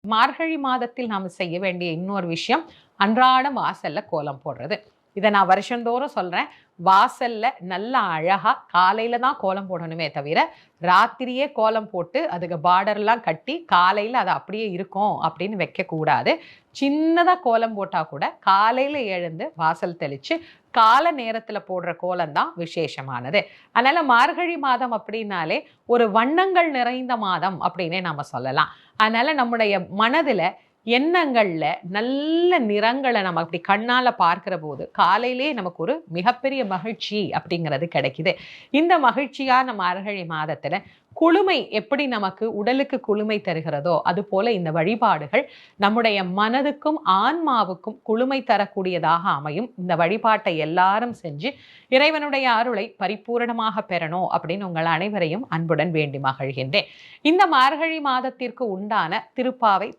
மார்கழி மாதத்தில் நாம் செய்ய வேண்டிய இன்னொரு விஷயம் அன்றாடம் வாசல்ல கோலம் போடுறது. இதை நான் வருஷந்தோறும் சொல்றேன். வாசல்ல நல்ல அழகா காலையில தான் கோலம் போடணுமே தவிர ராத்திரியே கோலம் போட்டு அதுக்கு பார்டர்லாம் கட்டி காலையில அது அப்படியே இருக்கும் அப்படின்னு வைக்கக்கூடாது. சின்னதா கோலம் போட்டா கூட காலையில எழுந்து வாசல் தெளிச்சு கால நேரத்துல போடுற கோலம் தான் விசேஷமானது. அதனால மார்கழி மாதம் அப்படின்னாலே ஒரு வண்ணங்கள் நிறைந்த மாதம் அப்படின்னே நாம சொல்லலாம். அதனால நம்முடைய மனதுல எண்ணங்கள்ல நல்ல நிறங்களை நம்ம அப்படி கண்ணால பார்க்கிற போது காலையிலே நமக்கு ஒரு மிகப்பெரிய மகிழ்ச்சி அப்படிங்கிறது கிடைக்குது. இந்த மகிழ்ச்சியான மார்கழி மாதத்துல குளுமை எப்படி நமக்கு உடலுக்கு குளுமை தருகிறதோ அது போல இந்த வழிபாடுகள் நம்முடைய மனதுக்கும் ஆன்மாவுக்கும் குளுமை தரக்கூடியதாக அமையும். இந்த வழிபாட்டை எல்லாரும் செஞ்சு இறைவனுடைய அருளை பரிபூரணமாக பெறணும் அப்படின்னு உங்கள் அனைவரையும் அன்புடன் வேண்டி மகிழ்கின்றேன். இந்த மார்கழி மாதத்திற்கு உண்டான திருப்பாவை